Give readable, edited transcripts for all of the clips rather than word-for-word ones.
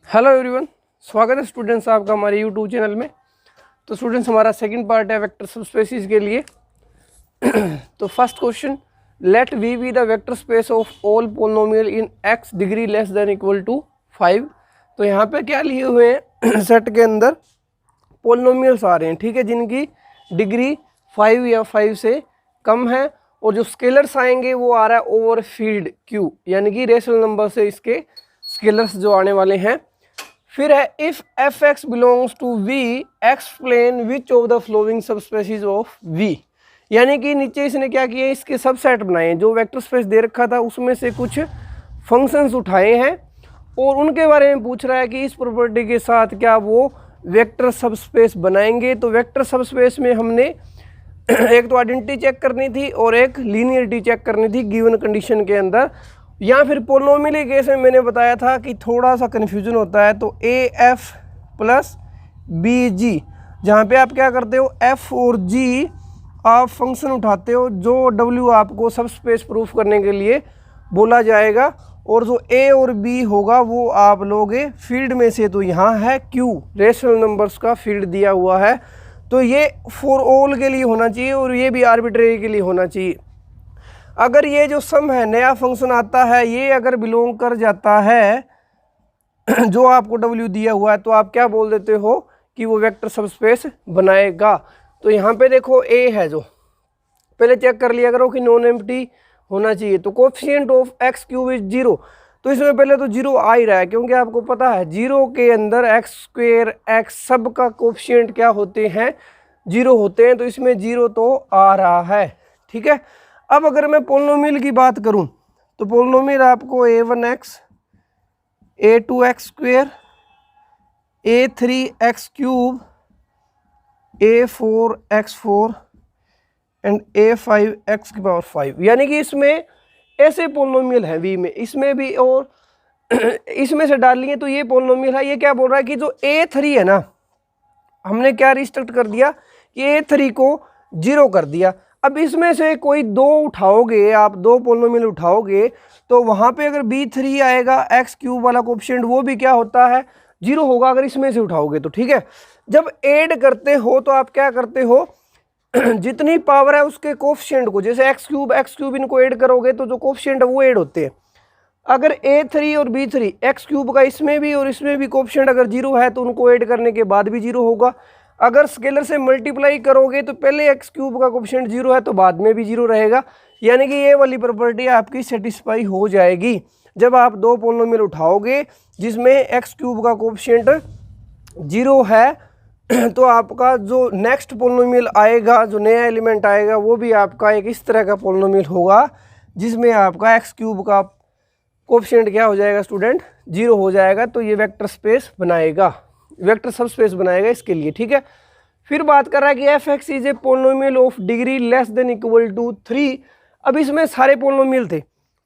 Hello everyone, स्वागत है students आपका हमारे यूट्यूब चैनल में। तो स्टूडेंट्स हमारा सेकंड पार्ट है वेक्टर सबस्पेसीज के लिए। तो first question, let V be the vector space of all polynomial in X degree less than equal टू 5। तो यहाँ पे क्या लिए हुए हैं सेट के अंदर पोलिनोमियल्स आ रहे हैं, ठीक है, जिनकी डिग्री 5 या 5 से कम है, और जो स्केलर्स आएंगे वो आ रहा है ओवर फील्ड क्यू, यानी कि रेशनल नंबर से इसके स्केलर्स जो आने वाले हैं। फिर है if F X belongs to V explain which of the following subspaces of V, यानी कि नीचे इसने क्या किया, इसके सबसेट बनाए, जो वेक्टर स्पेस दे रखा था उसमें से कुछ फंक्शंस उठाए हैं और उनके बारे में पूछ रहा है कि इस प्रॉपर्टी के साथ क्या वो वेक्टर सबस्पेस बनाएंगे। तो वेक्टर सबस्पेस में हमने एक तो आइडेंटिटी चेक करनी थी और एक लीनियरिटी चेक करनी थी गिवन कंडीशन के अंदर। या फिर पोलिनोमियल केस में मैंने बताया था कि थोड़ा सा कन्फ्यूजन होता है, तो ए एफ प्लस बी जी, जहाँ पे आप क्या करते हो एफ और जी आप फंक्शन उठाते हो, जो डब्ल्यू आपको सब स्पेस प्रूफ करने के लिए बोला जाएगा, और जो ए और बी होगा वो आप लोगे फील्ड में से। तो यहाँ है क्यू, रेशनल नंबर्स का फील्ड दिया हुआ है, तो ये फॉर ऑल के लिए होना चाहिए और ये भी आर्बिट्रेरी के लिए होना चाहिए। अगर ये जो सम है नया फंक्शन आता है, ये अगर बिलोंग कर जाता है जो आपको डब्ल्यू दिया हुआ है, तो आप क्या बोल देते हो कि वो वेक्टर सबस्पेस बनाएगा। तो यहाँ पे देखो ए है, जो पहले चेक कर लिया करो कि नॉन एम्प्टी होना चाहिए। तो coefficient of x cube is 0, तो इसमें पहले तो 0 आ ही रहा है, क्योंकि आपको पता है 0 के अंदर एक्स स्क्वेयर एक्स सब का कोफिशिएंट क्या होते हैं, 0 होते हैं, तो इसमें 0 तो आ रहा है, ठीक है। अब अगर मैं पोलिनोमियल की बात करूं, तो पोलिनोमियल आपको a1x a2x square a3x cube a4x4 and a5x की पावर 5, यानी कि इसमें ऐसे पोलिनोमियल है v में, इसमें भी और इसमें से डाल लिए तो ये पोलिनोमियल है। ये क्या बोल रहा है कि जो a3 है ना, हमने क्या रिस्ट्रिक्ट कर दिया कि a3 को 0 कर दिया। अब इसमें से कोई दो उठाओगे, आप दो पोलिनोमियल उठाओगे, तो वहाँ पे अगर b3 आएगा एक्स क्यूब वाला कोफिशिएंट, वो भी क्या होता है 0 होगा अगर इसमें से उठाओगे तो, ठीक है। जब ऐड करते हो तो आप क्या करते हो जितनी पावर है उसके कोफिशिएंट को, जैसे एक्स क्यूब इनको ऐड करोगे तो जो कोफिशिएंट है वो ऐड होते हैं। अगर a3 और b3 एक्स क्यूब का इसमें भी और इसमें भी कोफिशिएंट अगर 0 है तो उनको ऐड करने के बाद भी 0 होगा। अगर स्केलर से मल्टीप्लाई करोगे तो पहले एक्स क्यूब का कोफिशिएंट 0 है तो बाद में भी 0 रहेगा, यानी कि ये वाली प्रॉपर्टी आपकी सेटिस्फाई हो जाएगी जब आप दो पोलिनोमियल उठाओगे जिसमें एक्स क्यूब का कोफिशिएंट 0 है। तो आपका जो नेक्स्ट पोलिनोमियल आएगा, जो नया एलिमेंट आएगा, वो भी आपका एक इस तरह का पोलिनोमियल होगा जिसमें आपका एक्स क्यूब का कोफिशिएंट क्या हो जाएगा स्टूडेंट, 0 हो जाएगा। तो ये वेक्टर स्पेस बनाएगा, वेक्टर सब स्पेस बनाएगा इसके लिए, ठीक है। फिर बात कर रहा है कि F X is a polynomial of degree less than equal टू 3। अब इसमें सारे पोलिनोमियल थे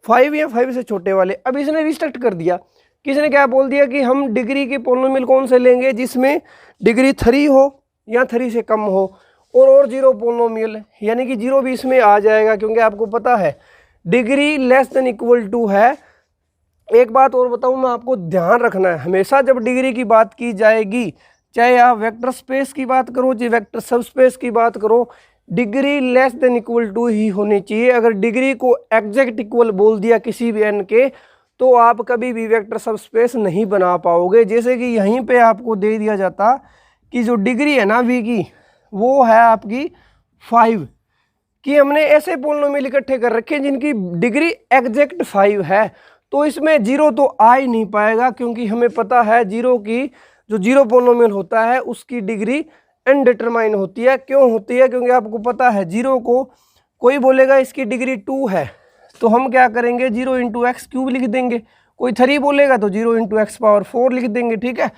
5 या 5 से छोटे वाले, अब इसने रिस्ट्रिक्ट कर दिया। किसने क्या बोल दिया कि हम डिग्री के पोलिनोमियल कौन से लेंगे, जिसमें डिग्री 3 हो या 3 से कम हो, और 0 पोलिनोमियल, यानी कि 0 भी इसमें आ जाएगा, क्योंकि आपको पता है degree less than equal to to. एक बात और बताऊं मैं आपको, ध्यान रखना है हमेशा जब डिग्री की बात की जाएगी, चाहे आप वेक्टर स्पेस की बात करो चाहे वेक्टर सबस्पेस की बात करो, degree less than equal to ही होनी चाहिए। अगर डिग्री को एग्जैक्ट इक्वल बोल दिया किसी भी n के, तो आप कभी भी वेक्टर सबस्पेस नहीं बना पाओगे। जैसे कि यहीं पे आपको दे दिया जाता कि जो डिग्री है ना v की, वो है आपकी 5, कि हमने ऐसे पोलिनोमियल इकट्ठे कर रखे हैं जिनकी डिग्री एग्जैक्ट 5 है, तो इसमें 0 तो आ ही नहीं पाएगा, क्योंकि हमें पता है 0 की जो 0 पोलिनोमियल होता है उसकी डिग्री अनडिटरमाइन होती है। क्यों होती है, क्योंकि आपको पता है 0 को कोई बोलेगा इसकी डिग्री 2 है, तो हम क्या करेंगे 0 इंटू एक्स क्यूब लिख देंगे, कोई 3 बोलेगा तो 0 इंटू एक्स पावर 4 लिख देंगे, ठीक है।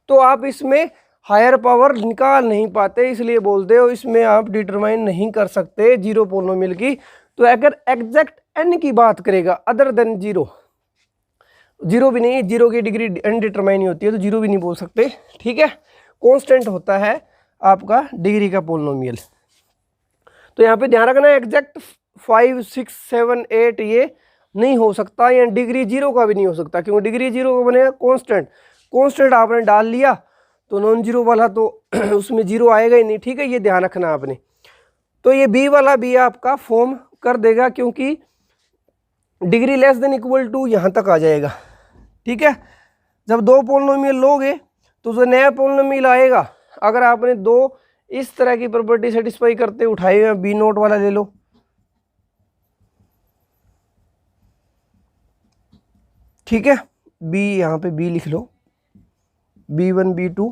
तो आप इसमें हायर पावर निकाल नहीं पाते, इसलिए बोलते हो इसमें आप डिटरमाइन नहीं कर सकते 0 पोलिनोमियल की। तो अगर एग्जैक्ट n की बात करेगा अदर देन 0 भी नहीं, 0 की डिग्री अनडिटरमाइन होती है तो 0 भी नहीं बोल सकते, ठीक है। कांस्टेंट होता है आपका डिग्री का पोलिनोमियल। तो यहाँ पे ध्यान रखना है एग्जैक्ट 5, 6, 7, 8 ये नहीं हो सकता, या डिग्री 0 का भी नहीं हो सकता, क्योंकि डिग्री 0 का बनेगा कांस्टेंट। कॉन्स्टेंट आपने डाल लिया तो नॉन जीरो वाला तो उसमें जीरो आएगा ही नहीं, ठीक है, ये ध्यान रखना आपने। तो ये बी वाला भी आपका फॉर्म कर देगा, क्योंकि डिग्री लेस देन इक्वल टू यहाँ तक आ जाएगा, ठीक है। जब दो पोलिनोमियल लोगे तो जो नया पोलिनोमियल आएगा, अगर आपने दो इस तरह की प्रॉपर्टी सेटिस्फाई करते उठाए हुए, बी नोट वाला ले लो, ठीक है, बी यहाँ पे बी लिख लो, b1 b2।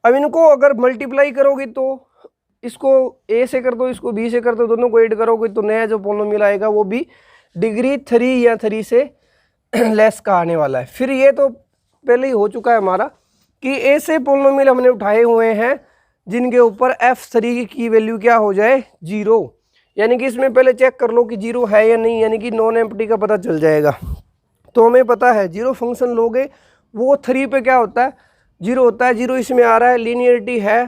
अब इनको अगर मल्टीप्लाई करोगे तो इसको a से कर दो, इसको b से कर दो, दोनों को ऐड करोगे तो नया जो पोलिनोमियल आएगा वो भी डिग्री 3 या 3 से लेस का आने वाला है। फिर ये तो पहले ही हो चुका है हमारा कि ऐसे पोलिनोमियल हमने उठाए हुए हैं जिनके ऊपर f3 की वैल्यू क्या हो जाए 0, यानी कि इसमें पहले चेक कर लो कि 0 है या नहीं, यानी कि नॉन एम्प्टी का पता चल जाएगा। तो हमें पता है 0 फंक्शन लोगे वो 3 पे क्या होता है 0 होता है, 0 इसमें आ रहा है, लीनियरिटी है,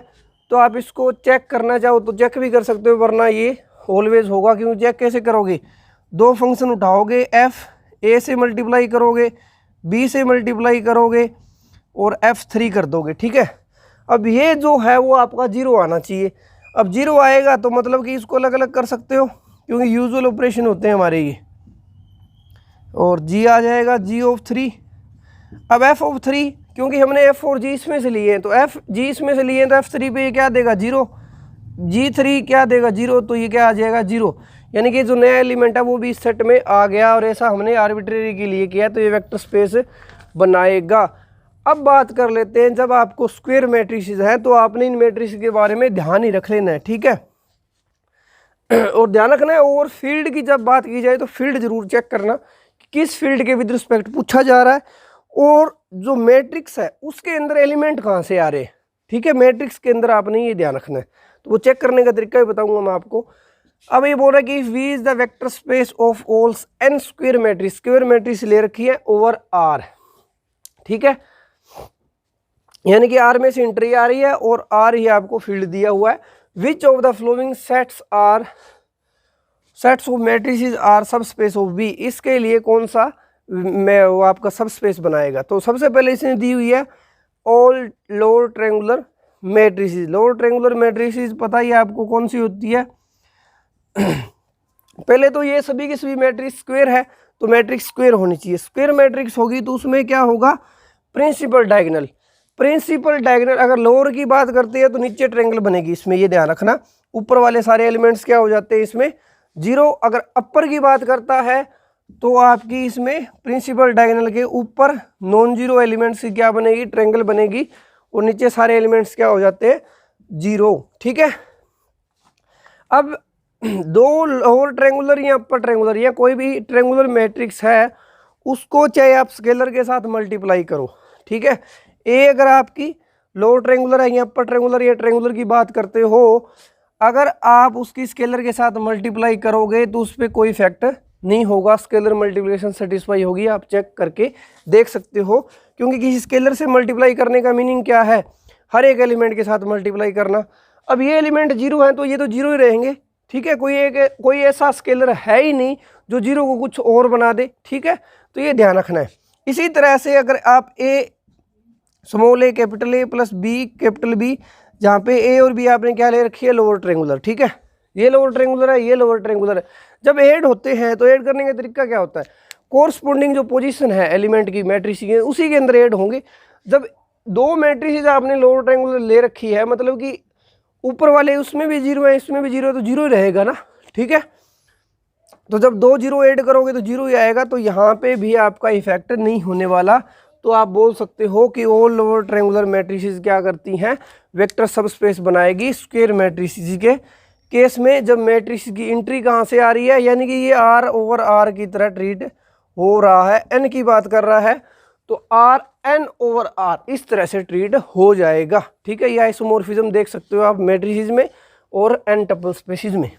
तो आप इसको चेक करना चाहो तो चेक भी कर सकते हो, वरना ये ऑलवेज होगा। क्योंकि चेक कैसे करोगे, दो फंक्शन उठाओगे, f a से मल्टीप्लाई करोगे, b से मल्टीप्लाई करोगे और f3 कर दोगे, ठीक है। अब ये जो है वो आपका 0 आना चाहिए। अब 0 आएगा तो मतलब कि इसको अलग अलग कर सकते हो, क्योंकि यूजुअल ऑपरेशन होते हैं हमारे ये, और g आ जाएगा g ऑफ 3। अब f ऑफ 3, क्योंकि हमने f और g इसमें से लिए हैं, तो f g इसमें से लिए हैं तो f3 पे ये क्या देगा 0, g3 क्या देगा 0, तो ये क्या आ जाएगा 0, यानी कि जो नया एलिमेंट है वो भी इस सेट में आ गया। और ऐसा हमने आर्बिट्रेरी के लिए किया, तो ये वेक्टर स्पेस बनाएगा। अब बात कर लेते हैं, जब आपको स्क्वायर मैट्रिसेस हैं तो आपने इन मैट्रिक्स के बारे में ध्यान ही रख लेना है, ठीक है। और ध्यान रखना है, और फील्ड की जब बात की जाए तो फील्ड जरूर चेक करना कि किस फील्ड के विद रिस्पेक्ट पूछा जा रहा है, और जो मैट्रिक्स है उसके अंदर एलिमेंट कहाँ से आ रहे हैं, ठीक है। मैट्रिक्स के अंदर आपने ये ध्यान रखना है, तो वो चेक करने का तरीका भी बताऊंगा मैं आपको। अब ये बोल रहा है कि V is the vector space of all n square matrix, square matrix ले रखी है ओवर R, ठीक है, यानी कि R में से एंट्री आ रही है और R ही आपको फील्ड दिया हुआ है। Which of the following sets of matrices are sub space of B, इसके लिए कौन सा मैं वो आपका सब स्पेस बनाएगा। तो सबसे पहले इसने दी हुई है all lower triangular matrices. Lower triangular matrices पता ही आपको कौन सी होती है। पहले तो ये सभी के सभी मैट्रिक्स स्क्वायर है, तो मैट्रिक्स स्क्वायर होनी चाहिए। स्क्वायर मैट्रिक्स होगी तो उसमें क्या होगा, प्रिंसिपल डायगोनल। प्रिंसिपल डायगोनल अगर लोअर की बात करते हैं तो नीचे ट्रायंगल बनेगी, इसमें ये ध्यान रखना। ऊपर वाले सारे एलिमेंट्स क्या हो जाते हैं इसमें 0। अगर अपर की बात करता है तो आपकी इसमें प्रिंसिपल डायगोनल के ऊपर नॉन जीरो एलिमेंट्स की क्या बनेगी, ट्रायंगल बनेगी, और नीचे सारे एलिमेंट्स क्या हो जाते हैं 0, ठीक है। अब दो लोअर ट्रायंगुलर या अपर ट्रायंगुलर या कोई भी ट्रायंगुलर मैट्रिक्स है उसको चाहे आप स्केलर के साथ मल्टीप्लाई करो, ठीक है। ए अगर आपकी लोअर ट्रायंगुलर है या अपर ट्रायंगुलर या ट्रायंगुलर की बात करते हो, अगर आप उसकी स्केलर के साथ मल्टीप्लाई करोगे तो उस पर कोई इफेक्ट नहीं होगा, स्केलर मल्टीप्लिकेशन सेटिस्फाई होगी, आप चेक करके देख सकते हो। क्योंकि किसी स्केलर से मल्टीप्लाई करने का मीनिंग क्या है, हर एक एलिमेंट के साथ मल्टीप्लाई करना। अब ये एलिमेंट 0 है तो ये तो 0 ही रहेंगे, ठीक है। कोई ऐसा स्केलर है ही नहीं जो 0 को कुछ और बना दे, ठीक है, तो ये ध्यान रखना है। इसी तरह से अगर आप A small A capital A plus B capital B, जहाँ पे ए और बी आपने क्या ले रखी है लोअर ट्रायंगुलर, ठीक है, ये लोअर ट्रायंगुलर है, ये लोअर ट्रायंगुलर है। जब ऐड होते हैं तो ऐड करने का तरीका क्या होता है, कोरस्पोंडिंग जो पोजीशन है एलिमेंट की मैट्रिक्स की उसी के अंदर ऐड होंगे। जब दो मैट्रिक्स आपने लोअर ट्रायंगुलर ले रखी है, मतलब कि ऊपर वाले उसमें भी 0 है इसमें भी 0 है, तो 0 ही रहेगा ना, ठीक है। तो जब दो 0 ऐड करोगे तो 0 ही आएगा, तो यहाँ पे भी आपका इफेक्ट नहीं होने वाला। तो आप बोल सकते हो कि ऑल लोअर ट्रायंगुलर मैट्रिसेस क्या करती हैं, वेक्टर सबस्पेस बनाएगी स्क्वायर मैट्रिसेस के केस में। जब मैट्रिक्स की एंट्री कहाँ से आ रही है, यानी कि ये R ओवर R की तरह ट्रीट हो रहा है, n की बात कर रहा है तो Rn ओवर R इस तरह से ट्रीट हो जाएगा, ठीक है। ये आइसोमॉर्फिज्म देख सकते हो आप मैट्रिसेस में और n टपल स्पेसिस में,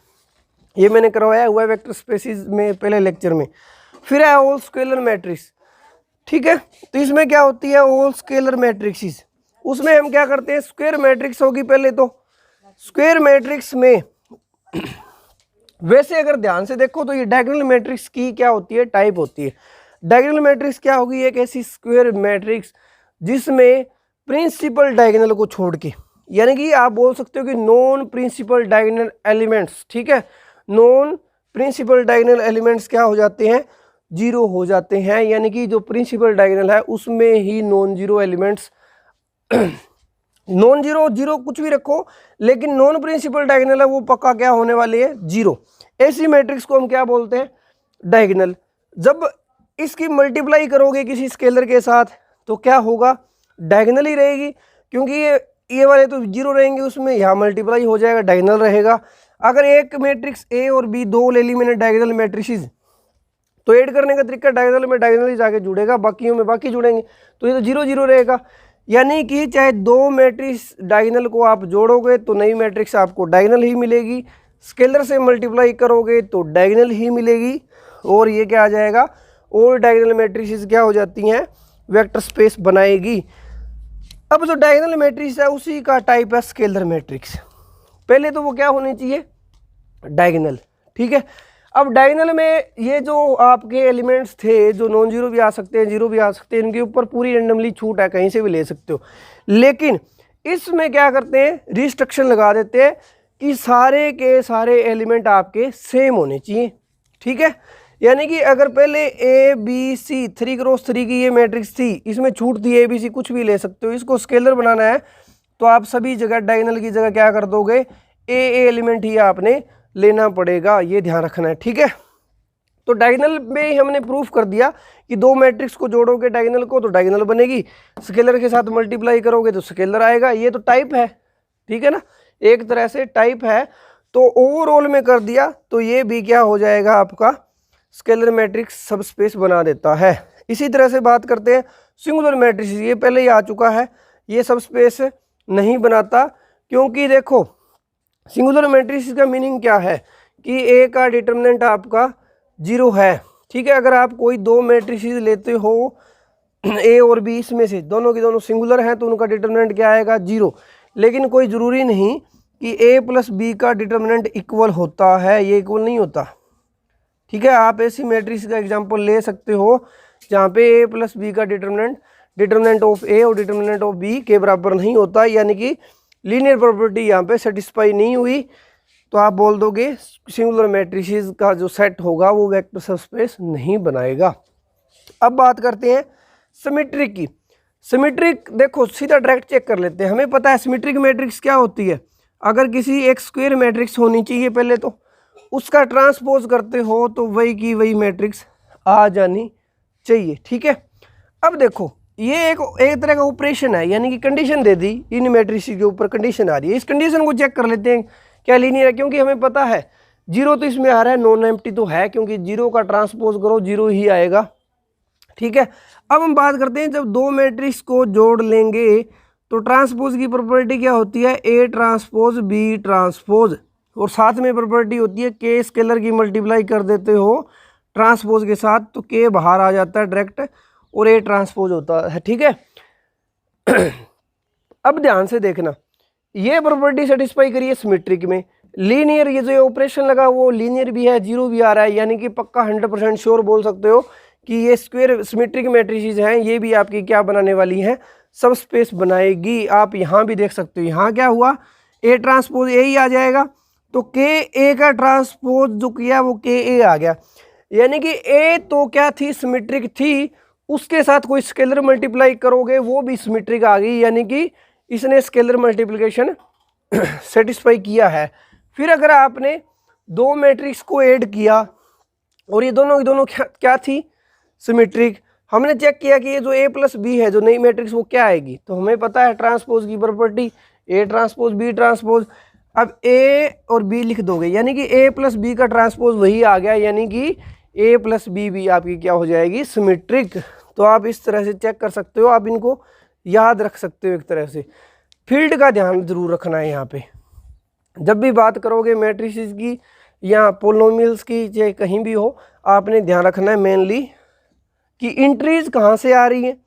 ये मैंने करवाया हुआ है वेक्टर स्पेसिस में पहले लेक्चर में। फिर है ऑल स्केलर मैट्रिक्स, ठीक है। तो इसमें क्या होती है ऑल स्केलर मैट्रिक्स, उसमें हम क्या करते हैं, स्क्वायर मैट्रिक्स होगी पहले तो। स्क्वायर मैट्रिक्स में वैसे अगर ध्यान से देखो तो ये डायगोनल मैट्रिक्स की क्या होती है, टाइप होती है। डायगोनल मैट्रिक्स क्या होगी, एक ऐसी स्क्वायर मैट्रिक्स जिसमें प्रिंसिपल डायगोनल को छोड़ के, यानी कि आप बोल सकते हो कि नॉन प्रिंसिपल डायगोनल एलिमेंट्स, ठीक है, नॉन प्रिंसिपल डायगोनल एलिमेंट्स क्या हो जाते हैं, जीरो हो जाते हैं। यानी कि जो प्रिंसिपल डायगोनल है उसमें ही non zero elements non zero, zero कुछ भी रखो, लेकिन नॉन प्रिंसिपल डायगोनल है वो पक्का क्या होने वाले है, जीरो। ऐसी मैट्रिक्स को हम क्या बोलते हैं, डायगोनल। जब इसकी मल्टीप्लाई करोगे किसी स्केलर के साथ तो क्या होगा, डायगोनल ही रहेगी, क्योंकि ये वाले तो जीरो रहेंगे, उसमें यहाँ मल्टीप्लाई हो जाएगा, डायगोनल रहेगा। अगर एक मैट्रिक्स ए और बी दो ले ली मैंने डायगोनल मैट्रिसेस, तो ऐड करने का तरीका डायगोनल में डायगोनल ही जाके जुड़ेगा, बाकियों में बाकी जुड़ेंगे, तो ये तो जीरो जीरो रहेगा। यानी कि चाहे दो मैट्रिक्स डायगोनल को आप जोड़ोगे तो नई मैट्रिक्स आपको डायगोनल ही मिलेगी, स्केलर से मल्टीप्लाई करोगे तो डायगोनल ही मिलेगी, और ये क्या आ जाएगा, और डायगोनल मैट्रिक्स क्या हो जाती हैं, वेक्टर स्पेस बनाएगी। अब जो डायगोनल मैट्रिक्स है उसी का टाइप है स्केलर मैट्रिक्स। पहले तो वो क्या होनी चाहिए, डायगोनल, ठीक है। अब डायगोनल में ये जो आपके एलिमेंट्स थे जो नॉन जीरो भी आ सकते हैं, जीरो भी आ सकते हैं, इनके ऊपर पूरी रेंडमली छूट है, कहीं से भी ले सकते हो। लेकिन इसमें क्या करते हैं, रिस्ट्रिक्शन लगा देते हैं कि सारे के सारे एलिमेंट आपके सेम होने चाहिए, ठीक है। यानी कि अगर पहले ए बी सी 3x3 की ये मैट्रिक्स थी, इसमें छूट थी ए बी सी कुछ भी ले सकते हो, इसको स्केलर बनाना है तो आप सभी जगह डायगोनल की जगह क्या कर दोगे, ए एलिमेंट ही आपने लेना पड़ेगा, ये ध्यान रखना है, ठीक है। तो डायगोनल में ही हमने प्रूफ कर दिया कि दो मैट्रिक्स को जोड़ोगे डायगोनल को तो डायगोनल बनेगी, स्केलर के साथ मल्टीप्लाई करोगे तो स्केलर आएगा, ये तो टाइप है, ठीक है ना, एक तरह से टाइप है। तो ओवरऑल में कर दिया तो ये भी क्या हो जाएगा, आपका स्केलर मैट्रिक्स सब स्पेस बना देता है। इसी तरह से बात करते हैं सिंगुलर मैट्रिक्स, ये पहले ही आ चुका है, ये सब स्पेस नहीं बनाता, क्योंकि देखो सिंगुलर मैट्रिक्स का मीनिंग क्या है कि ए का डिटर्मिनेंट आपका जीरो है, ठीक है। अगर आप कोई दो मैट्रिसेस लेते हो ए और बी, इसमें से दोनों की दोनों सिंगुलर हैं तो उनका डिटर्मिनेंट क्या आएगा, जीरो। लेकिन कोई ज़रूरी नहीं कि ए प्लस बी का डिटर्मिनेंट इक्वल होता है, ये इक्वल नहीं होता, ठीक है। आप ऐसी मैट्रिक्स का एग्जांपल ले सकते हो जहाँ पे ए प्लस बी का डिटर्मिनेंट ऑफ ए और डिटर्मिनेंट ऑफ बी के बराबर नहीं होता, यानी कि लीनियर प्रॉपर्टी यहाँ पे सेटिस्फाई नहीं हुई, तो आप बोल दोगे सिंगुलर मैट्रिसेस का जो सेट होगा वो वेक्टर सबस्पेस नहीं बनाएगा। अब बात करते हैं सिमेट्रिक की। सिमेट्रिक देखो सीधा डायरेक्ट चेक कर लेते हैं, हमें पता है सिमेट्रिक मैट्रिक्स क्या होती है। अगर किसी एक स्क्वायर मैट्रिक्स होनी चाहिए पहले तो उसका ट्रांसपोज करते हो तो वही की वही मैट्रिक्स आ जानी चाहिए, ठीक है। अब देखो ये एक तरह का ऑपरेशन है, यानी कि कंडीशन दे दी, इन मैट्रिक्स के ऊपर कंडीशन आ रही है, इस कंडीशन को चेक कर लेते हैं क्या लीनियर है, क्योंकि हमें पता है जीरो तो इसमें आ रहा है, नॉन एम्प्टी तो है, क्योंकि जीरो का ट्रांसपोज करो जीरो ही आएगा, ठीक है। अब हम बात करते हैं जब दो मैट्रिक्स को जोड़ लेंगे तो ट्रांसपोज की प्रॉपर्टी क्या होती है, ए ट्रांसपोज बी ट्रांसपोज, और साथ में प्रॉपर्टी होती है के स्केलर की मल्टीप्लाई कर देते हो ट्रांसपोज के साथ तो के बाहर आ जाता है डायरेक्ट और ए ट्रांसपोज होता है, ठीक है। अब ध्यान से देखना, ये प्रॉपर्टी सेटिस्फाई करिए सिमेट्रिक में, लीनियर ये जो ऑपरेशन लगा वो लीनियर भी है, जीरो भी आ रहा है, यानी कि पक्का 100% श्योर बोल सकते हो कि ये स्क्वायर सिमेट्रिक मैट्रिसेस हैं, ये भी आपकी क्या बनाने वाली हैं, सब स्पेस बनाएगी। आप यहाँ भी देख सकते हो, यहाँ क्या हुआ, ए ट्रांसपोज ए ही आ जाएगा, तो के ए का ट्रांसपोज जो किया वो के ए आ गया, यानी कि ए तो क्या थी, सिमेट्रिक थी, उसके साथ कोई स्केलर मल्टीप्लाई करोगे वो भी सिमेट्रिक आ गई, यानी कि इसने स्केलर मल्टीप्लिकेशन सेटिस्फाई किया है। फिर अगर आपने दो मैट्रिक्स को ऐड किया और ये दोनों की दोनों क्या थी, सिमेट्रिक, हमने चेक किया कि ये जो ए प्लस बी है जो नई मैट्रिक्स वो क्या आएगी, तो हमें पता है ट्रांसपोज की property A transpose B transpose. अब ए और बी लिख दोगे यानी कि ए प्लस बी का ट्रांसपोज वही आ गया, यानी कि ए प्लस बी भी आपकी क्या हो जाएगी, सिमेट्रिक। तो आप इस तरह से चेक कर सकते हो, आप इनको याद रख सकते हो एक तरह से। फील्ड का ध्यान जरूर रखना है यहाँ पे, जब भी बात करोगे मैट्रिसेस की या पोलिनोमियल्स की, चाहे कहीं भी हो, आपने ध्यान रखना है मेनली कि इंट्रीज कहाँ से आ रही है,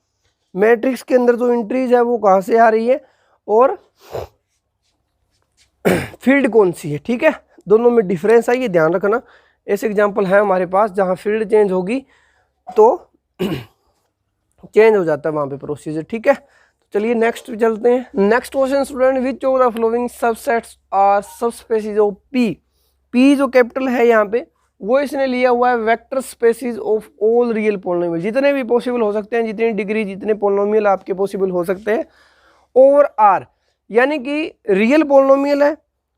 मैट्रिक्स के अंदर जो इंट्रीज है वो कहाँ से आ रही है और फील्ड कौन सी है, ठीक है। दोनों में डिफरेंस है, ये ध्यान रखना। ऐसे एग्जांपल है हमारे पास जहाँ फील्ड चेंज होगी तो चेंज हो जाता है वहाँ पे प्रोसीजर, ठीक है। चलिए नेक्स्ट पे चलते हैं। Next question student, which of the following subsets are subspaces of P. P जो कैपिटल है यहाँ पे वो इसने लिया हुआ है vector spaces of all real polynomial, जितने भी पॉसिबल हो सकते हैं, जितनी डिग्री जितने पोलिनोमियल आपके पॉसिबल हो सकते हैं ओवर आर, यानी कि रियल पोलिनोमियल है,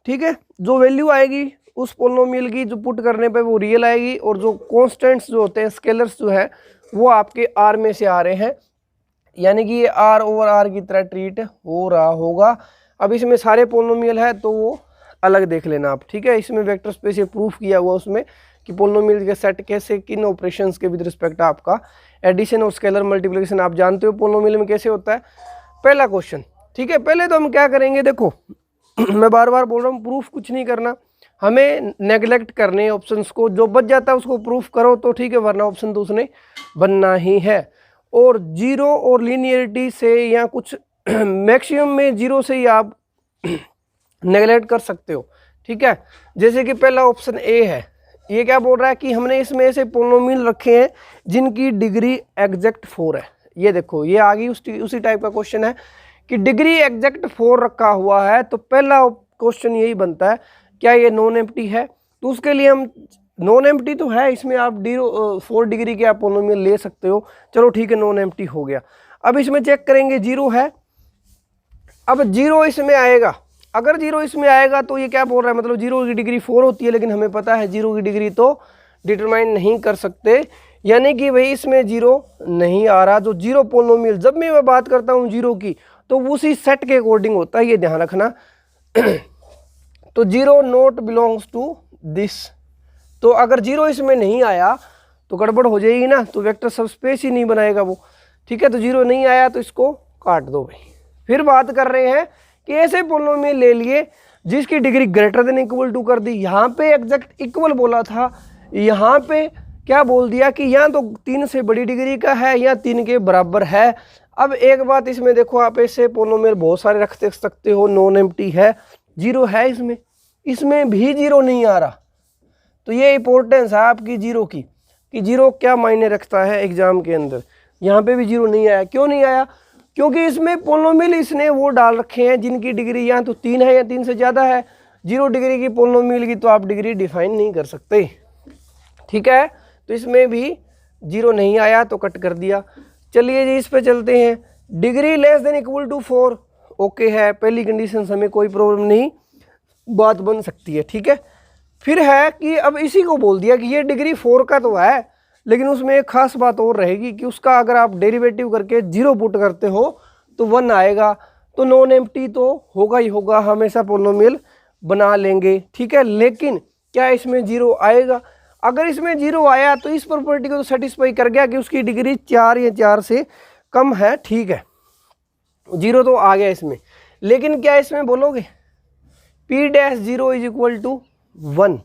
ठीक है। जो वैल्यू आएगी उस पोलिनोमियल की जो पुट करने पे वो रियल आएगी, और जो कॉन्स्टेंट्स जो होते हैं स्केलर्स जो है वो आपके आर में से आ रहे हैं, यानी कि ये आर ओवर आर की तरह ट्रीट हो रहा होगा। अब इसमें सारे पोलिनोमियल है तो वो अलग देख लेना आप, ठीक है। इसमें वेक्टर स्पेस प्रूफ किया हुआ उसमें कि पोलिनोमियल के सेट कैसे किन ऑपरेशंस के विद रिस्पेक्ट आपका एडिशन और स्केलर मल्टीप्लिकेशन आप जानते हो पोलिनोमियल में कैसे होता है। पहला क्वेश्चन, ठीक है। पहले तो हम क्या करेंगे, देखो मैं बार बार बोल रहा हूँ प्रूफ कुछ नहीं करना, हमें नेगलेक्ट करने ऑप्शंस को, जो बच जाता है उसको प्रूफ करो तो ठीक है, वरना ऑप्शन तो उसने बनना ही है। और जीरो और लीनियरिटी से या कुछ मैक्सिमम में जीरो से ही आप नेगलेक्ट कर सकते हो, ठीक है। जैसे कि पहला ऑप्शन ए है, ये क्या बोल रहा है कि हमने इसमें ऐसे पोलिनोमियल रखे हैं जिनकी डिग्री एग्जैक्ट 4 है। ये देखो ये आगे उसी टाइप का क्वेश्चन है कि डिग्री एग्जैक्ट 4 रखा हुआ है, तो पहला क्वेश्चन यही बनता है क्या ये नॉन एम्प्टी है। तो उसके लिए हम, नॉन एम्प्टी तो है, इसमें आप 4 डिग्री के आप पोलिनोमियल ले सकते हो, चलो ठीक है नॉन एम्प्टी हो गया। अब इसमें चेक करेंगे जीरो है, अब जीरो इसमें आएगा, अगर जीरो इसमें आएगा तो ये क्या बोल रहा है, मतलब जीरो की डिग्री 4 होती है, लेकिन हमें पता है जीरो की डिग्री तो डिटरमाइन नहीं कर सकते, यानी कि भाई इसमें जीरो नहीं आ रहा। जो जीरो पोलिनोमियल, जब मैं बात करता हूँ जीरो की तो उसी सेट के अकॉर्डिंग होता है, ये ध्यान रखना। तो zero not belongs to this, तो अगर जीरो इसमें नहीं आया तो गड़बड़ हो जाएगी ना, तो वेक्टर सबस्पेस ही नहीं बनाएगा वो, ठीक है। तो जीरो नहीं आया तो इसको काट दो भाई। फिर बात कर रहे हैं कि ऐसे पोलिनोमियल ले लिए जिसकी degree greater than equal to कर दी, यहाँ पे एग्जैक्ट इक्वल बोला था, यहाँ पे क्या बोल दिया कि यहाँ तो 3 से बड़ी डिग्री का है या 3 के बराबर है। अब एक बात इसमें देखो, आप ऐसे पोलिनोमियल बहुत सारे रख सकते हो, नॉन एम्प्टी है, जीरो है इसमें, इसमें भी जीरो नहीं आ रहा। तो ये इंपॉर्टेंस है आपकी जीरो की, कि जीरो क्या मायने रखता है एग्जाम के अंदर। यहाँ पे भी जीरो नहीं आया, क्यों नहीं आया, क्योंकि इसमें पोलिनोमियल इसने वो डाल रखे हैं जिनकी डिग्री या तो 3 है या 3 से ज़्यादा है। 0 डिग्री की पोलिनोमियल की तो आप डिग्री डिफाइन नहीं कर सकते, ठीक है। तो इसमें भी जीरो नहीं आया तो कट कर दिया। चलिए जी इस पे चलते हैं, degree less than equal to 4 okay है, पहली कंडीशन हमें कोई प्रॉब्लम नहीं, बात बन सकती है, ठीक है। फिर है कि अब इसी को बोल दिया कि ये डिग्री 4 का तो है, लेकिन उसमें एक खास बात और रहेगी कि उसका अगर आप डेरिवेटिव करके 0 पुट करते हो तो 1 आएगा, तो नॉन एम्प्टी तो होगा ही होगा, हमेशा पोलिनोमियल बना लेंगे, ठीक है। लेकिन क्या इसमें 0 आएगा, अगर इसमें 0 आया तो इस प्रॉपर्टी को तो सेटिस्फाई कर गया कि उसकी डिग्री 4 या 4 से कम है, ठीक है, 0 तो आ गया इसमें। लेकिन क्या इसमें बोलोगे P-0 इज इक्वल टू 1,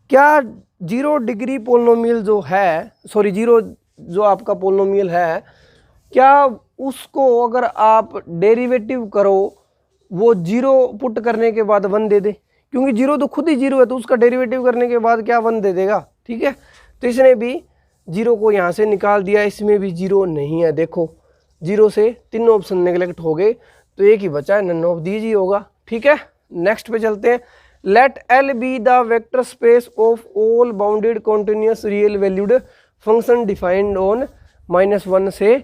क्या 0 डिग्री पोलिनोमियल जो है, सॉरी 0 जो आपका पोलिनोमियल है, क्या उसको अगर आप डेरिवेटिव करो वो 0 पुट करने के बाद 1 दे दे, क्योंकि 0 तो खुद ही 0 है, तो उसका डेरिवेटिव करने के बाद क्या 1 दे देगा, ठीक है। तो इसने भी 0 को यहाँ से निकाल दिया, इसमें भी 0 नहीं है, देखो 0 से 3 ऑप्शन नेगलेक्ट हो गए, तो एक ही बचा है, नन ऑफ दीज ही होगा, ठीक है। नेक्स्ट पे चलते हैं, let L be the vector space of all bounded continuous real valued function defined on -1 से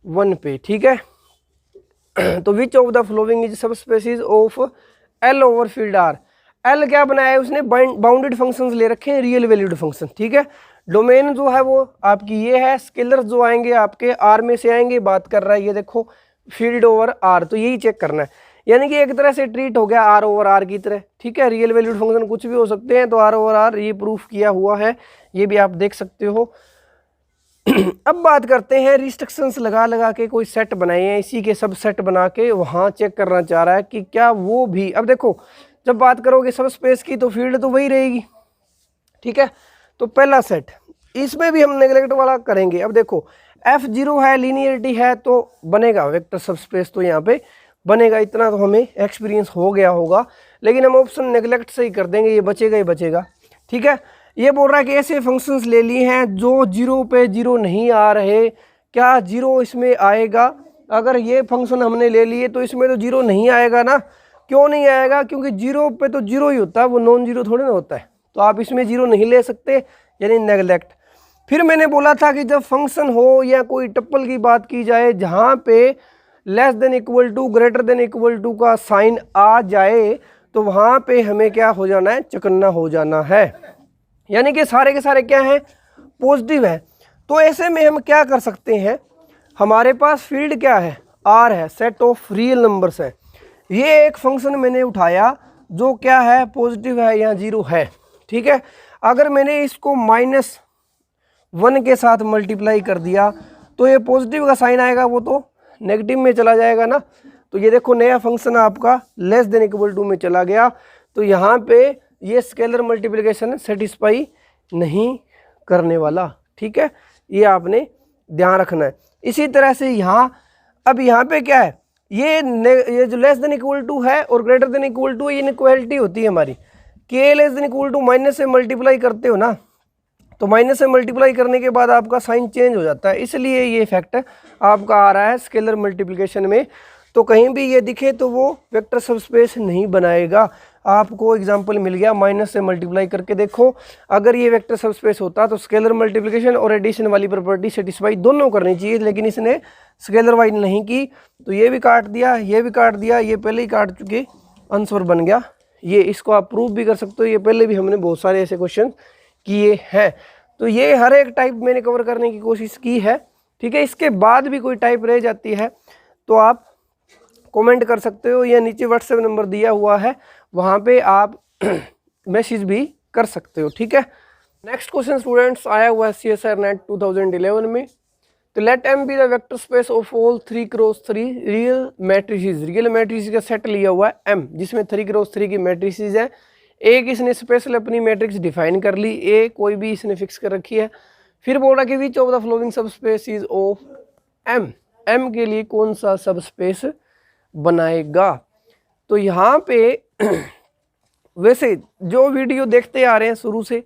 1 पे, ठीक है। तो which of the following is subspaces of L over field R। L क्या बनाया है उसने, बाउंडेड फंक्शंस ले रखे हैं, रियल वैल्यूड फंक्शन, ठीक है। डोमेन जो है वो आपकी ये है, स्केलर्स जो आएंगे आपके R में से आएंगे, बात कर रहा है ये देखो फील्ड ओवर R, तो यही चेक करना है, यानी कि एक तरह से ट्रीट हो गया R ओवर R की तरह, ठीक है। रियल वैल्यूड फंक्शन कुछ भी हो सकते हैं, तो R ओवर R ये प्रूफ किया हुआ है, ये भी आप देख सकते हो। अब बात करते हैं रिस्ट्रिक्शंस लगा लगा के कोई सेट बनाए हैं, इसी के सब सेट बना के वहाँ चेक करना चाह रहा है कि क्या वो भी, अब देखो जब बात करोगे सब स्पेस की तो फील्ड तो वही रहेगी, ठीक है। तो पहला सेट, इसमें भी हम नेगलेक्ट वाला करेंगे। अब देखो F0 है, लीनियरिटी है, तो बनेगा वेक्टर सब स्पेस, तो यहाँ पे बनेगा, इतना तो हमें एक्सपीरियंस हो गया होगा, लेकिन हम ऑप्शन नेगलेक्ट से ही कर देंगे, ये बचेगा ही बचेगा, ठीक है। ये बोल रहा है कि ऐसे फंक्शंस ले लिए हैं जो 0 पे 0 नहीं आ रहे, क्या जीरो इसमें आएगा? अगर ये फंक्शन हमने ले लिए तो इसमें तो जीरो नहीं आएगा ना। क्यों नहीं आएगा? क्योंकि जीरो पे तो जीरो ही होता है, वो नॉन जीरो थोड़ी ना होता है। तो आप इसमें जीरो नहीं ले सकते, यानी नेगलेक्ट। फिर मैंने बोला था कि जब फंक्शन हो या कोई टप्पल की बात की जाए जहाँ पे less than equal to greater than equal to का साइन आ जाए तो वहाँ पे हमें क्या हो जाना है? चौकन्ना हो जाना है, यानी कि सारे के सारे क्या हैं? पॉजिटिव है। तो ऐसे में हम क्या कर सकते हैं? हमारे पास फील्ड क्या है? आर है, सेट ऑफ रियल नंबर्स है। ये एक फंक्शन मैंने उठाया जो क्या है? पॉजिटिव है या जीरो है, ठीक है। अगर मैंने इसको -1 के साथ मल्टीप्लाई कर दिया तो ये पॉजिटिव का साइन आएगा, वो तो नेगेटिव में चला जाएगा ना। तो ये देखो नया फंक्शन आपका लेस देन इक्वल टू में चला गया, तो यहाँ पे ये स्केलर मल्टीप्लिकेशन सेटिस्फाई नहीं करने वाला, ठीक है। ये आपने ध्यान रखना है। इसी तरह से यहाँ, अब यहाँ पे क्या है? ये जो लेस देन इक्वल टू है और ग्रेटर देन इक्वल टू, ये इनइक्वालिटी होती है हमारी। के less than equal to minus से मल्टीप्लाई करते हो ना, तो माइनस से मल्टीप्लाई करने के बाद आपका साइन चेंज हो जाता है, इसलिए ये इफेक्ट आपका आ रहा है स्केलर मल्टीप्लिकेशन में। तो कहीं भी ये दिखे तो वो वेक्टर सबस्पेस नहीं बनाएगा। आपको एग्जांपल मिल गया, माइनस से मल्टीप्लाई करके देखो, अगर ये वेक्टर सबस्पेस होता तो स्केलर मल्टीप्लिकेशन और एडिशन वाली प्रॉपर्टी सेटिस्फाई दोनों करनी चाहिए, लेकिन इसने स्केलर वाइज नहीं की, तो ये भी काट दिया, ये भी काट दिया, ये पहले ही काट चुके, आंसर बन गया ये। इसको आप प्रूव भी कर सकते हो, ये पहले भी हमने बहुत सारे ऐसे क्वेश्चन किए हैं। तो ये हर एक टाइप मैंने कवर करने की कोशिश की है, ठीक है। इसके बाद भी कोई टाइप रह जाती है तो आप कमेंट कर सकते हो, या नीचे व्हाट्सएप नंबर दिया हुआ है, वहाँ पे आप मैसेज भी कर सकते हो, ठीक है। नेक्स्ट क्वेश्चन स्टूडेंट्स आया हुआ है CSIR नेट 2011 में। तो let M be the vector space of all 3x3 real matrices. Real matrices का सेट लिया हुआ है M, जिसमें 3x3 की मैट्रिसेस है। एक इसने स्पेशल अपनी मैट्रिक्स डिफाइन कर ली, ए कोई भी इसने फिक्स कर रखी है। फिर बोल रहा कि विच ऑफ द फ्लोइंग सब स्पेसिस ऑफ M के लिए कौन सा सब स्पेस बनाएगा। तो यहाँ पे वैसे जो वीडियो देखते आ रहे हैं शुरू से,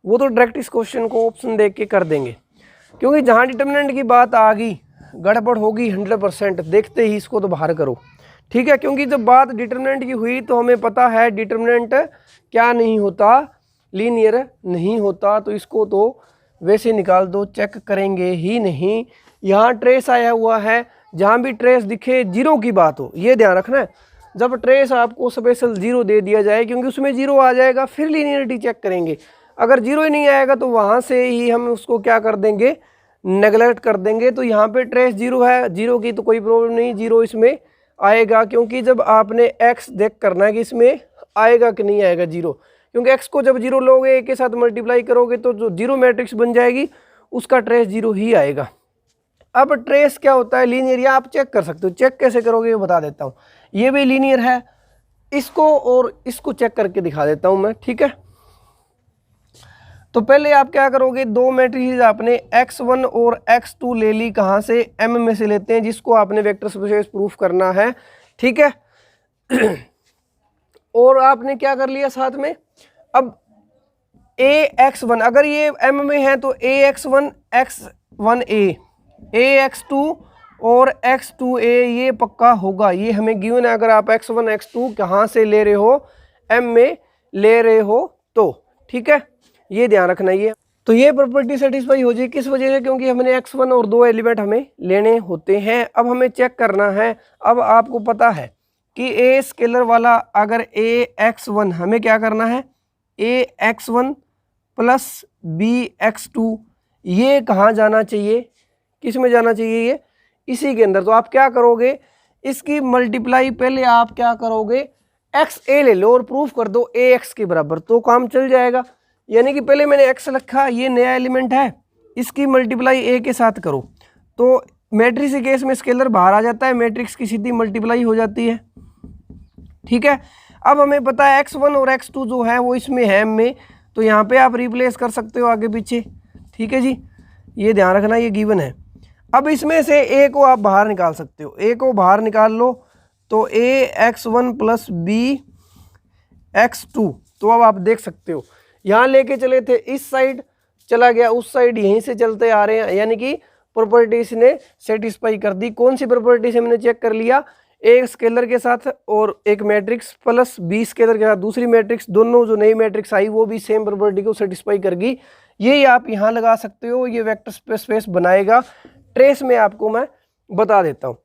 वो तो डायरेक्ट इस क्वेश्चन को ऑप्शन देख के कर देंगे, क्योंकि जहाँ डिटर्मिनेंट की बात आ गई गड़बड़ होगी 100%, देखते ही इसको तो बाहर करो, ठीक है। क्योंकि जब बात डिटर्मिनेंट की हुई तो हमें पता है डिटर्मिनेंट क्या नहीं होता? लीनियर नहीं होता। तो इसको तो वैसे निकाल दो, चेक करेंगे ही नहीं। यहाँ ट्रेस आया हुआ है, जहाँ भी ट्रेस दिखे जीरो की बात हो, ये ध्यान रखना है। जब ट्रेस आपको स्पेशल जीरो दे दिया जाए, क्योंकि उसमें जीरो आ जाएगा, फिर लीनियरिटी चेक करेंगे। अगर जीरो ही नहीं आएगा तो वहाँ से ही हम उसको क्या कर देंगे? नेगलेक्ट कर देंगे। तो यहाँ पे ट्रेस जीरो है, जीरो की तो कोई प्रॉब्लम नहीं, जीरो इसमें आएगा, क्योंकि जब आपने एक्स देख करना है कि इसमें आएगा कि नहीं आएगा जीरो, क्योंकि एक्स को जब जीरो लोगे, एक के साथ मल्टीप्लाई करोगे तो जो जीरो मैट्रिक्स बन जाएगी उसका ट्रेस जीरो ही आएगा। अब ट्रेस क्या होता है? लीनियर, या आप चेक कर सकते हो। चेक कैसे करोगे ये बता देता हूँ। ये भी लीनियर है, इसको और इसको चेक करके दिखा देता हूँ मैं, ठीक है। तो पहले आप क्या करोगे? दो मैट्रिसेस आपने x1 और x2 ले ली, कहाँ से? M में से लेते हैं, जिसको आपने वेक्टर स्पेस प्रूफ करना है, ठीक है। और आपने क्या कर लिया साथ में? अब ax1, अगर ये M में है तो ax1 x1a, ax2 और x2a ये पक्का होगा, ये हमें गिवन है। अगर आप x1 x2 कहाँ से ले रहे हो? M में ले रहे हो तो, ठीक है, ये ध्यान रखना। ये तो ये प्रॉपर्टी सेटिस्फाई हो जाएगी, किस वजह से? क्योंकि हमने x1 और दो एलिमेंट हमें लेने होते हैं। अब हमें चेक करना है, अब आपको पता है कि a स्केलर वाला अगर ax1, हमें क्या करना है? ax1 प्लस bx2, ये कहाँ जाना चाहिए? किस में जाना चाहिए? ये इसी के अंदर। तो आप क्या करोगे? इसकी मल्टीप्लाई पहले आप क्या करोगे? xa ले लो और प्रूफ कर दो ax के बराबर, तो काम चल जाएगा। यानी कि पहले मैंने x रखा, ये नया एलिमेंट है, इसकी मल्टीप्लाई a के साथ करो, तो मैट्रिक्स के केस में स्केलर बाहर आ जाता है, मैट्रिक्स की सीधी मल्टीप्लाई हो जाती है, ठीक है। अब हमें पता है x1 और x2 जो है वो इसमें है m में, तो यहाँ पे आप रिप्लेस कर सकते हो आगे पीछे, ठीक है जी, ये ध्यान रखना, ये गिवन है। अब इसमें से a को आप बाहर निकाल सकते हो, a को बाहर निकाल लो तो ax1 प्लस bx2। तो अब आप देख सकते हो, यहाँ लेके चले थे, इस साइड चला गया, उस साइड यहीं से चलते आ रहे हैं, यानी कि प्रॉपर्टी इसने सेटिस्फाई कर दी। कौन सी प्रॉपर्टी से हमने चेक कर लिया, एक स्केलर के साथ और एक मैट्रिक्स प्लस बी स्केलर के साथ दूसरी मैट्रिक्स, दोनों जो नई मैट्रिक्स आई वो भी सेम प्रॉपर्टी को सेटिस्फाई करगी। ये आप यहाँ लगा सकते हो, ये वेक्टर स्पेस बनाएगा। ट्रेस में आपको मैं बता देता हूँ।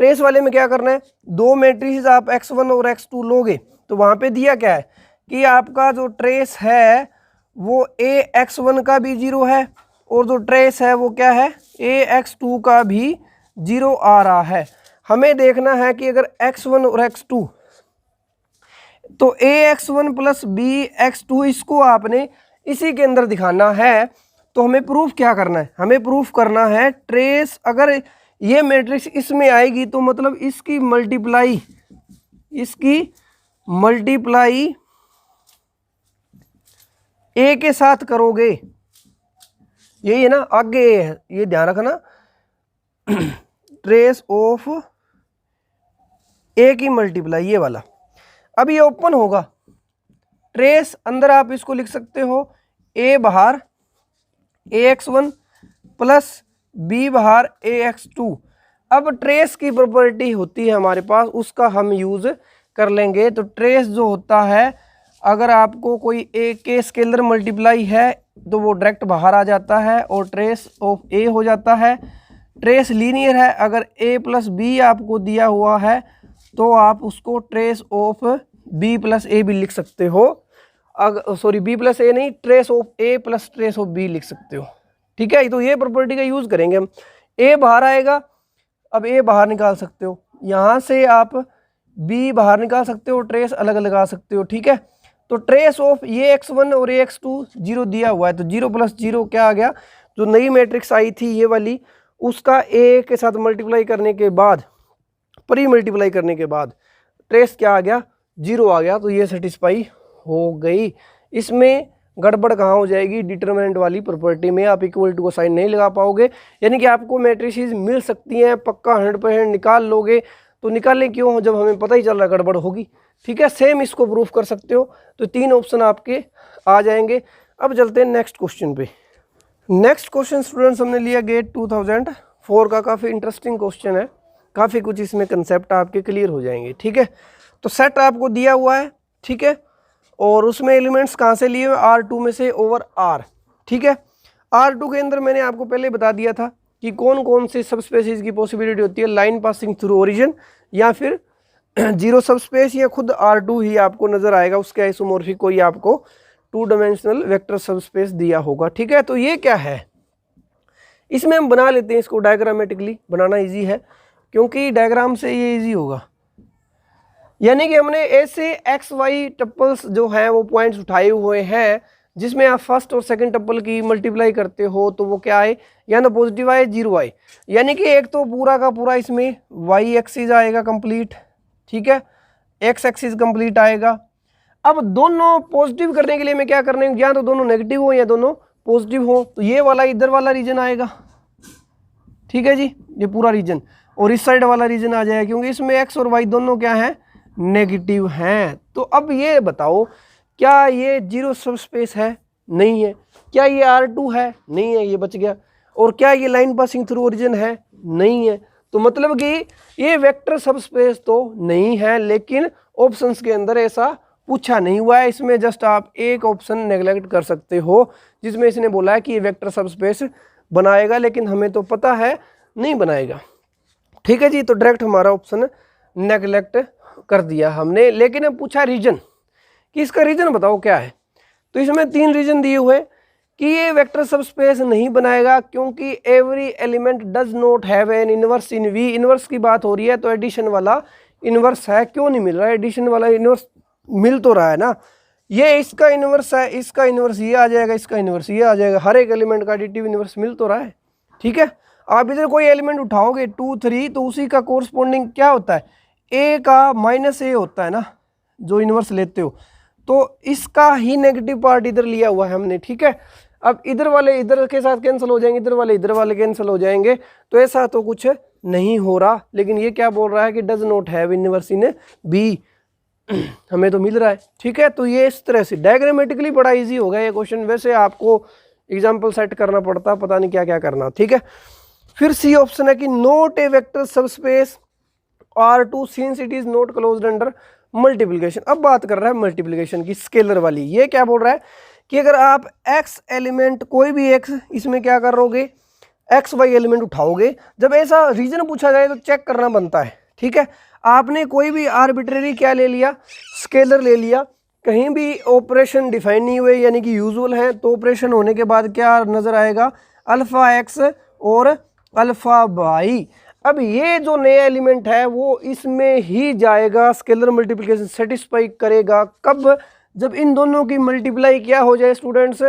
ट्रेस वाले में क्या करना है, दो मैट्रिक्स आप x1 और x2 लोगे तो वहाँ पे दिया क्या है कि आपका जो ट्रेस है वो ax1 का भी 0 है और जो ट्रेस है वो क्या है ax2 का भी 0 आ रहा है। हमें देखना है कि अगर x1 और x2 तो ax1 प्लस bx2 इसको आपने इसी के अंदर दिखाना है तो हमें प्रूफ क्या करना है, हमें प्रूफ करना है ट्रेस अगर ये मैट्रिक्स इसमें आएगी तो मतलब इसकी मल्टीप्लाई ए के साथ करोगे, यही है ना, आगे ए है, ये ध्यान रखना। ट्रेस ऑफ ए की मल्टीप्लाई ये वाला, अब ये ओपन होगा, ट्रेस अंदर आप इसको लिख सकते हो ए बाहर ax1 प्लस बी बाहर ax2। अब ट्रेस की प्रॉपर्टी होती है हमारे पास, उसका हम यूज कर लेंगे। तो ट्रेस जो होता है अगर आपको कोई ए के स्केलर मल्टीप्लाई है तो वो डायरेक्ट बाहर आ जाता है और ट्रेस ऑफ ए हो जाता है। ट्रेस लीनियर है, अगर ए प्लस बी आपको दिया हुआ है तो आप उसको ट्रेस ऑफ बी प्लस ए भी लिख सकते हो। अगर सॉरी बी प्लस ए नहीं, trace of A plus trace of B लिख सकते हो, ठीक है। तो ये प्रॉपर्टी का यूज़ करेंगे हम। ए बाहर आएगा, अब ए बाहर निकाल सकते हो, यहाँ से आप बी बाहर निकाल सकते हो, ट्रेस अलग लगा सकते हो, ठीक है। तो ट्रेस ऑफ ये x1 और ये x2 0 दिया हुआ है तो 0 प्लस 0 क्या आ गया, जो नई मैट्रिक्स आई थी ये वाली उसका ए के साथ मल्टीप्लाई करने के बाद, प्री मल्टीप्लाई करने के बाद ट्रेस क्या आ गया 0 आ गया। तो ये सेटिस्फाई हो गई। इसमें गड़बड़ कहाँ हो जाएगी, डिटरमिनेंट वाली प्रॉपर्टी में आप इक्वल टू को साइन नहीं लगा पाओगे, यानी कि आपको मैट्रिसेस मिल सकती हैं पक्का 100% निकाल लोगे। तो निकालें क्यों जब हमें पता ही चल रहा है गड़बड़ होगी, ठीक है। सेम इसको प्रूफ कर सकते हो। तो 3 ऑप्शन आपके आ जाएंगे। अब चलते हैं नेक्स्ट क्वेश्चन पे। नेक्स्ट क्वेश्चन स्टूडेंट्स हमने लिया गेट 2004 का, काफ़ी इंटरेस्टिंग क्वेश्चन है, काफ़ी कुछ इसमें कंसेप्ट आपके क्लियर हो जाएंगे, ठीक है। तो सेट आपको दिया हुआ है, ठीक है, और उसमें एलिमेंट्स कहाँ से लिए हुए, R2 में से ओवर R, ठीक है। R2 के अंदर मैंने आपको पहले बता दिया था कि कौन कौन से सब स्पेसिस की पॉसिबिलिटी होती है, लाइन पासिंग थ्रू ओरिजिन या फिर जीरो सब स्पेस या खुद R2 ही आपको नजर आएगा, उसके आइसोमॉर्फिक कोई आपको 2 डायमेंशनल वेक्टर सब स्पेस दिया होगा, ठीक है। तो ये क्या है, इसमें हम बना लेते हैं इसको डायग्रामेटिकली, बनाना इजी है क्योंकि डायग्राम से ये इजी होगा। यानी कि हमने ऐसे एक्स वाई टप्पल्स जो हैं वो पॉइंट्स उठाए हुए हैं जिसमें आप फर्स्ट और सेकंड टप्पल की मल्टीप्लाई करते हो तो वो क्या आए, या तो पॉजिटिव आए 0 आए, यानी कि एक तो पूरा का पूरा इसमें वाई एक्सिस आएगा कंप्लीट, ठीक है, एक्स एक्सिस कंप्लीट आएगा। अब दोनों पॉजिटिव करने के लिए मैं क्या करने, या तो दोनों नेगेटिव हो या दोनों पॉजिटिव हो, तो ये वाला इधर वाला रीजन आएगा, ठीक है जी, ये पूरा रीजन, और इस साइड वाला रीजन आ जाएगा क्योंकि इसमें एक्स और वाई दोनों क्या है, नेगेटिव हैं। तो अब ये बताओ क्या ये जीरो सब स्पेस है, नहीं है। क्या ये R2 है, नहीं है, ये बच गया। और क्या ये लाइन पासिंग थ्रू ओरिजिन है, नहीं है। तो मतलब कि ये वेक्टर सब स्पेस तो नहीं है, लेकिन ऑप्शंस के अंदर ऐसा पूछा नहीं हुआ है। इसमें जस्ट आप एक ऑप्शन नेग्लेक्ट कर सकते हो जिसमें इसने बोला है कि ये वेक्टर सब स्पेस बनाएगा, लेकिन हमें तो पता है नहीं बनाएगा, ठीक है जी। तो डायरेक्ट हमारा ऑप्शन नेग्लेक्ट कर दिया हमने। लेकिन अब पूछा रीजन कि इसका रीजन बताओ क्या है, तो इसमें 3 रीजन दिए हुए कि ये वेक्टर सब स्पेस नहीं बनाएगा क्योंकि every element does not have an inverse in V. Inverse की बात हो रही है तो एडिशन वाला इनवर्स है, क्यों नहीं मिल रहा है, एडिशन वाला इनवर्स मिल तो रहा है ना, ये इसका इनवर्स है, इसका इनवर्स ये आ जाएगा, इसका इनवर्स ये आ जाएगा, हर एक एलिमेंट का एडिटिव इनवर्स मिल तो रहा है, ठीक है। आप इधर कोई एलिमेंट उठाओगे 2 3 तो उसी का कोरस्पॉन्डिंग क्या होता है, ए का माइनस ए होता है ना, जो इनवर्स लेते हो, तो इसका ही नेगेटिव पार्ट इधर लिया हुआ है हमने, ठीक है। अब इधर वाले इधर के साथ कैंसिल हो जाएंगे, इधर वाले कैंसिल हो जाएंगे, तो ऐसा तो कुछ नहीं हो रहा। लेकिन ये क्या बोल रहा है कि does not have inverse in B, हमें तो मिल रहा है, ठीक है। तो ये इस तरह से डायग्रामेटिकली बड़ा इजी हो गया ये क्वेश्चन। वैसे आपको एग्जाम्पल सेट करना पड़ता, पता नहीं क्या क्या करना, ठीक है। फिर सी ऑप्शन है कि not a vector subspace R2 since it is not closed under multiplication. अब बात कर रहा है मल्टीप्लिकेशन की, स्केलर वाली। ये क्या बोल रहा है कि अगर आप x एलिमेंट कोई भी x इसमें क्या करोगे, एक्स वाई एलिमेंट उठाओगे, जब ऐसा रीजन पूछा जाए तो चेक करना बनता है, ठीक है। आपने कोई भी आर्बिट्रेरी क्या ले लिया, स्केलर ले लिया, कहीं भी ऑपरेशन डिफाइन नहीं हुए यानी कि यूजुअल है, तो ऑपरेशन होने के बाद क्या नजर आएगा, अल्फा एक्स और अल्फा वाई। अब ये जो नया एलिमेंट है वो इसमें ही जाएगा, स्केलर मल्टीप्लिकेशन सेटिस्फाई करेगा। कब, जब इन दोनों की मल्टीप्लाई क्या हो जाए स्टूडेंट्स,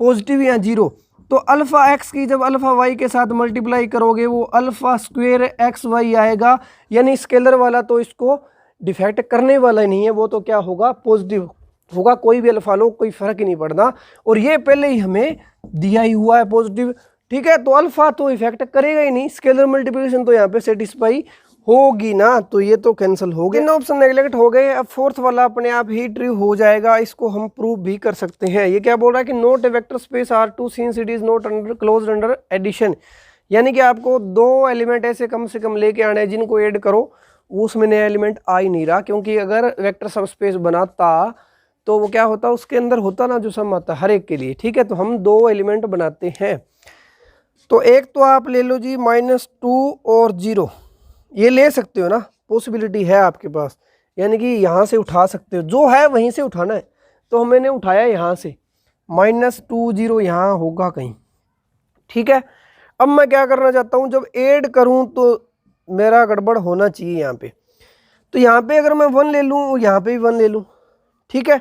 पॉजिटिव या जीरो। तो अल्फा एक्स की जब अल्फा वाई के साथ मल्टीप्लाई करोगे वो अल्फा स्क्वेयर एक्स वाई आएगा, यानी स्केलर वाला तो इसको डिफेक्ट करने वाला ही नहीं है, वो तो क्या होगा, पॉजिटिव होगा। कोई भी अल्फा लो, कोई फर्क ही नहीं पड़ता, और ये पहले ही हमें दिया ही हुआ है पॉजिटिव, ठीक है। तो अल्फा तो इफेक्ट करेगा ही नहीं, स्केलर मल्टीप्लिकेशन तो यहाँ पे सेटिस्फाई होगी ना, तो ये तो कैंसिल हो गए, ऑप्शन नेगलेक्ट हो गए। अब फोर्थ वाला अपने आप ही ट्रू हो जाएगा, इसको हम प्रूव भी कर सकते हैं। ये क्या बोल रहा है कि not a vector space R2 since it is not under closed under addition, यानी कि आपको दो एलिमेंट ऐसे कम से कम लेके आने हैं जिनको ऐड करो उसमें नया एलिमेंट आ ही नहीं रहा, क्योंकि अगर वेक्टर सबस्पेस बनाता तो वो क्या होता, उसके अंदर होता ना जो सम आता हर एक के लिए, ठीक है। तो हम दो एलिमेंट बनाते हैं, तो एक तो आप ले लो जी -2 और 0, ये ले सकते हो ना, पॉसिबिलिटी है आपके पास, यानी कि यहाँ से उठा सकते हो, जो है वहीं से उठाना है। तो मैंने उठाया यहाँ से, -2 0 यहाँ होगा कहीं, ठीक है। अब मैं क्या करना चाहता हूँ, जब ऐड करूँ तो मेरा गड़बड़ होना चाहिए यहाँ पे। तो यहाँ पे अगर मैं 1 ले लूँ, यहाँ पे भी 1 ले लूँ, ठीक है,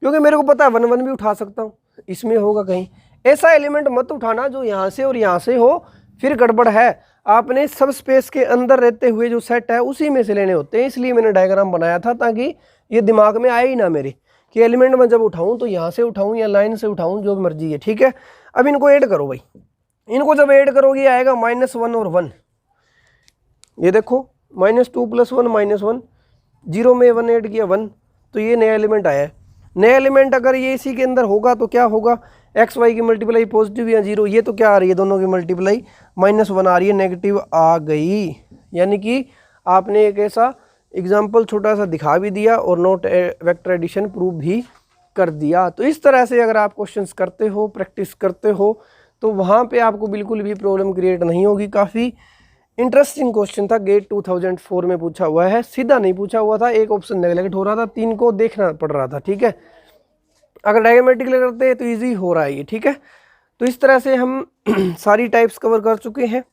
क्योंकि मेरे को पता है 1 1 भी उठा सकता हूँ, इसमें होगा कहीं। ऐसा एलिमेंट मत उठाना जो यहाँ से और यहाँ से हो, फिर गड़बड़ है। आपने सब स्पेस के अंदर रहते हुए जो सेट है उसी में से लेने होते हैं, इसलिए मैंने डायग्राम बनाया था ताकि ये दिमाग में आए ही ना मेरे कि एलिमेंट मैं जब उठाऊं तो यहाँ से उठाऊं या लाइन से उठाऊं, जो मर्जी है, ठीक है। अब इनको ऐड करो भाई, इनको जब ऐड करोगे आएगा -1 और 1, ये देखो -2 + 1 -1, 0 में 1 ऐड किया 1, तो ये नया एलिमेंट आया है। नया एलिमेंट अगर ये इसी के अंदर होगा तो क्या होगा, एक्स वाई की मल्टीप्लाई पॉजिटिव या 0, ये तो क्या आ रही है, दोनों की मल्टीप्लाई -1 आ रही है, नेगेटिव आ गई। यानी कि आपने एक ऐसा एग्जाम्पल छोटा सा दिखा भी दिया और नोट वेक्टर एडिशन प्रूव भी कर दिया। तो इस तरह से अगर आप क्वेश्चंस करते हो, प्रैक्टिस करते हो, तो वहाँ पे आपको बिल्कुल भी प्रॉब्लम क्रिएट नहीं होगी। काफ़ी इंटरेस्टिंग क्वेश्चन था, गेट 2004 में पूछा हुआ है, सीधा नहीं पूछा हुआ था, एक ऑप्शन नेगलेक्ट हो रहा था, 3 को देखना पड़ रहा था, ठीक है। अगर डायग्रामेटिकली करते हैं तो इजी हो रहा है ये, ठीक है। तो इस तरह से हम सारी टाइप्स कवर कर चुके हैं।